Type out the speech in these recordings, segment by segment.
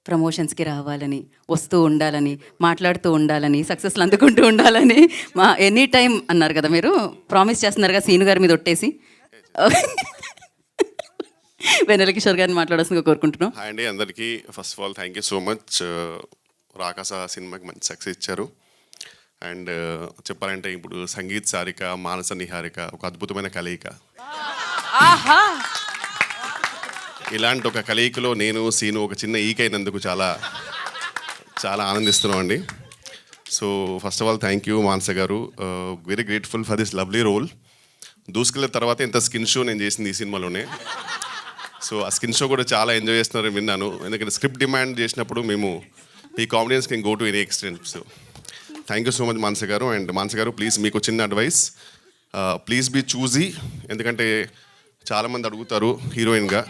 ప్రమోషన్స్కి రావాలని, వస్తూ ఉండాలని, మాట్లాడుతూ ఉండాలని, సక్సెస్లు అందుకుంటూ ఉండాలని మా ఎనీ టైం అన్నారు కదా మీరు, ప్రామిస్ చేస్తున్నారుగా సీను గారి మీద ఒట్టేసి. వెన్నెల కిషోర్ గారిని మాట్లాడాల్సిందిగా కోరుకుంటున్నాం. హాయ్ అండి అందరికీ. First of all thank you so much. Rakasa సినిమాకి మంచి సక్సెస్ ఇచ్చారు. అండ్ చెప్పాలంటే ఇప్పుడు సంగీత్ సారిక, మానస నిహారిక ఒక అద్భుతమైన కలయిక. ఇలాంటి ఒక కలయికలో నేను సీను ఒక చిన్న ఈకైనందుకు చాలా చాలా ఆనందిస్తున్నాం అండి. So first of all thank you Manasa గారు. Very grateful for this lovely role. దూసుకెళ్ళిన తర్వాత ఇంత స్కిన్ షో నేను చేసింది ఈ సినిమాలోనే. సో ఆ స్కిన్ షో కూడా చాలా ఎంజాయ్ చేస్తున్నారని విన్నాను. ఎందుకంటే స్క్రిప్ట్ డిమాండ్ చేసినప్పుడు మేము ఈ comedians can go to any extent. So thank you so much Manasa గారు. అండ్ మానస గారు ప్లీజ్ మీకు చిన్న అడ్వైస్, ప్లీజ్ బీ చూజీ. ఎందుకంటే చాలామంది అడుగుతారు హీరోయిన్గా.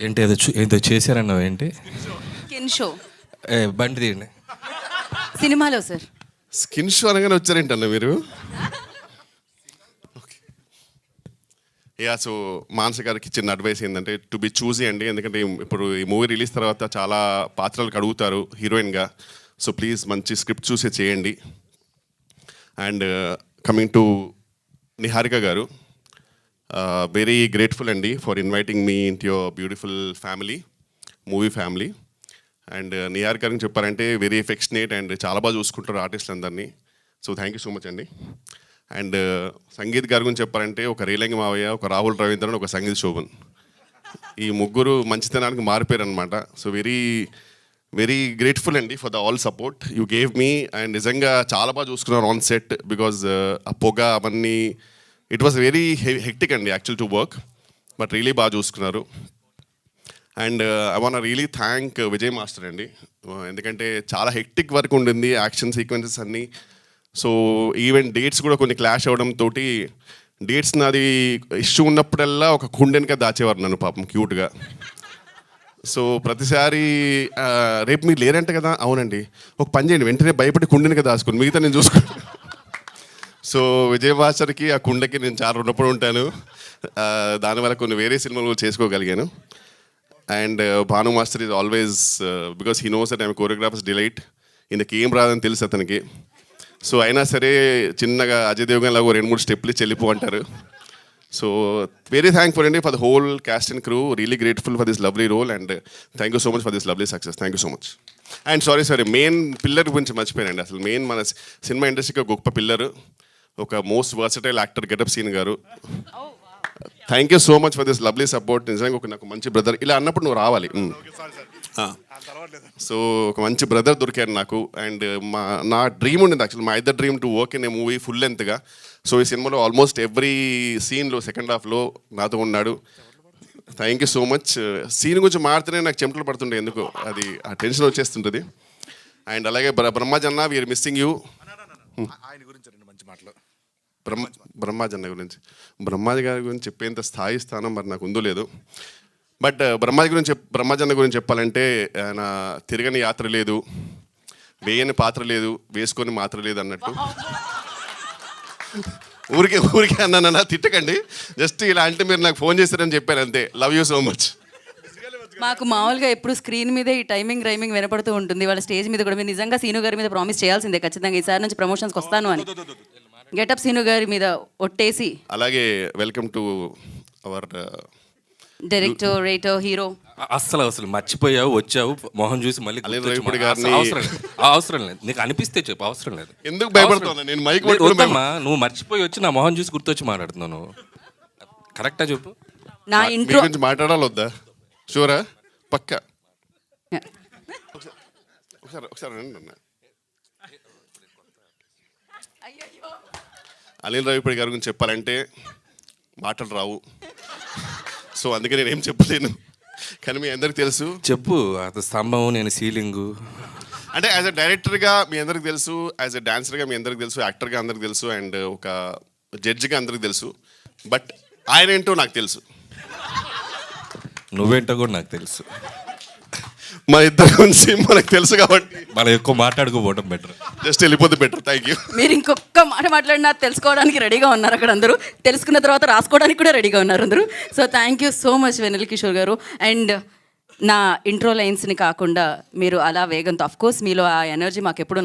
ఏంటి ఏదో ఏదో చేశారన్నావు ఏంటి? స్కిన్ షో బండి తీయండి. సినిమాలో సార్ స్కిన్ షో అనగానే వచ్చారేంటన్నా మీరు? యా, సో మానస గారికి చిన్న అడ్వైస్ ఏంటంటే టు బి చూజీ అండి. ఎందుకంటే ఇప్పుడు ఈ మూవీ రిలీజ్ తర్వాత చాలా పాత్రలకు అడుగుతారు హీరోయిన్గా. సో ప్లీజ్ మంచి స్క్రిప్ట్ చూసే చేయండి. అండ్ కమింగ్ టు నిహారిక గారు, వెరీ గ్రేట్ఫుల్ అండి ఫర్ ఇన్వైటింగ్ మీ ఇంట్ your beautiful family, movie family. And Niharika గారికి చెప్పారంటే వెరీ ఎఫెక్షనేట్ అండ్ చాలా బాగా చూసుకుంటారు ఆర్టిస్టులు అందరినీ. So thank you so much అండి. అండ్ సంగీత్ గారి గురించి చెప్పాలంటే ఒక రేలంగి మావయ్య, ఒక రాహుల్ రవీంద్రన్, ఒక సంగీత్ శోభన్, ఈ ముగ్గురు మంచితనానికి మారిపోయారు అనమాట. సో వెరీ వెరీ గ్రేట్ఫుల్ అండి for the all support you gave me. And నిజంగా చాలా బాగా చూసుకున్నారు ఆన్ సెట్. బికాజ్ ఆ పొగ అవన్నీ ఇట్ వాస్ వెరీ హెక్టిక్ అండి actual to work, but really బాగా చూసుకున్నారు. And I want really thank Vijay master అండి. ఎందుకంటే చాలా హెక్టిక్ వర్క్ ఉండింది, యాక్షన్ సీక్వెన్సెస్ అన్నీ. సో ఈవెన్ డేట్స్ కూడా కొన్ని క్లాష్ అవ్వడంతో డేట్స్ నాది ఇష్యూ ఉన్నప్పుడల్లా ఒక కుండెనిక దాచేవారు నన్ను పాపం క్యూట్గా. సో ప్రతిసారి రేపు మీరు లేరంటే కదా, అవునండి ఒక పని చేయండి, వెంటనే భయపడి కుండెనిక దాచుకుని మిగతా నేను చూసుకుంటాను. సో విజయ్ మాస్టర్కి ఆ కుండకి నేను చాలా రుణపడి ఉంటాను. దానివల్ల కొన్ని వేరే సినిమాలు చేసుకోగలిగాను. And Bhanu master is always because he knows that I'm choreographers delight. ఇందుకు ఏం రాదని తెలుసు అతనికి. సో అయినా సరే చిన్నగా అజయ్ దేవగన్ లాగా 2-3 స్టెప్లు ఇచ్చి వెళ్ళిపో అంటారు. సో వెరీ థ్యాంక్ఫుల్ అండి for the whole cast and crew. Really grateful for this lovely role and thank you so much for this lovely success. Thank you so much. And sorry main pillar గురించి మర్చిపోయానండి. అసలు main మన cinema ఇండస్ట్రీకి గొప్ప pillar, ఒక most versatile actor getup సీన్ గారు. Thank you so much for this lovely support. నిజంగా ఒక నాకు మంచి బ్రదర్, ఇలా అన్నప్పుడు నువ్వు రావాలి. సో ఒక మంచి బ్రదర్ దొరికారు నాకు. అండ్ నా డ్రీమ్ ఉండింది యాక్చువల్, మా ఇద్దరు dream to work in a movie full లెంత్గా. సో ఈ సినిమాలో ఆల్మోస్ట్ ఎవ్రీ సీన్లో సెకండ్ హాఫ్లో నాతో ఉన్నాడు. Thank you so much. Scene గురించి మాడితేనే నాకు చెమటలు పడుతుండే, ఎందుకు అది ఆ టెన్షన్ వచ్చేస్తుంటుంది. అండ్ అలాగే బ్రహ్మాజన్న, వీఆర్ మిస్సింగ్ యూ. బ్రహ్మాజన్న గురించి, బ్రహ్మాజీ గారి గురించి చెప్పేంత స్థాయి స్థానం మరి నాకు ఉందో లేదు. బట్ బ్రహ్మాజన్న గురించి చెప్పాలంటే ఆయన తిరగని యాత్ర లేదు, వేయని పాత్ర లేదు, వేసుకొని మాత్ర లేదు అన్నట్టు. ఊరికే అన్నానన్నా తిట్టకండి, జస్ట్ ఇలా అంటే మీరు నాకు ఫోన్ చేస్తారని చెప్పాను అంతే. Love you so much. మాకు మామూలుగా ఎప్పుడు స్క్రీన్ మీదే ఈ టైమింగ్ రైమింగ్ వినపడుతూ ఉంటుంది. వాళ్ళ స్టేజ్ మీద కూడా మీరు నిజంగా సీను గారి మీద ప్రామిస్ చేయాల్సిందే ఖచ్చితంగా, ఈసారి నుంచి ప్రమోషన్స్కి వస్తాను అని. గెటప్ సీను గారి మీద ఒట్టేసి. అలాగే welcome to our director, writer, hero. అసలు మర్చిపోయావు, వచ్చావు, మొహం చూసి మళ్ళీ అవసరం లేదు. నీకు అనిపిస్తే చెప్పు, అవసరం లేదు. ఎందుకు భయపడుతున్నా నేను? మైక్ వద్దమ్మా, నువ్వు మర్చిపోయి వచ్చి నా మొహం చూసి గుర్తొచ్చి మాట్లాడుతున్నావు. కరెక్టా చెప్పు. నా ఇంట్రో గురించి మాట్లాడాలి వద్దా? షూరా? పక్కా. ఒకసారి అనిల్ రావిపూడి గారి గురించి చెప్పాలంటే మాటలు రావు. సో అందుకే నేను ఏం చెప్పలేను, కానీ మీ అందరికి తెలుసు. చెప్పు. అది స్తంభం, నేను సీలింగు. అంటే యాజ్ అ డైరెక్టర్గా మీ అందరికి తెలుసు, యాజ్ అ డాన్సర్గా మీ అందరికి తెలుసు, యాక్టర్గా అందరికి తెలుసు, అండ్ ఒక జడ్జిగా అందరికి తెలుసు. బట్ ఆయన ఏంటో నాకు తెలుసు, నువ్వేంటో కూడా నాకు తెలుసు. మన ఇద్దరి గురించి మనకు తెలుసు కాబట్టి మనం ఎక్కువ మాట్లాడుకోవడం బెటర్, జస్ట్ వెళ్ళిపోతే బెటర్. Thank you. మీరు ఇంకొక మాట మాట్లాడినా తెలుసుకోవడానికి రెడీగా ఉన్నారు అక్కడ అందరూ, తెలుసుకున్న తర్వాత రాసుకోవడానికి కూడా రెడీగా ఉన్నారు అందరూ. So thank you so much Vennela Kishore గారు. అండ్ నా ఇంట్రో లైన్స్ని కాకుండా మీరు అలా వేగంతో, అఫ్ కోర్స్ మీలో ఆ ఎనర్జీ మాకు ఎప్పుడు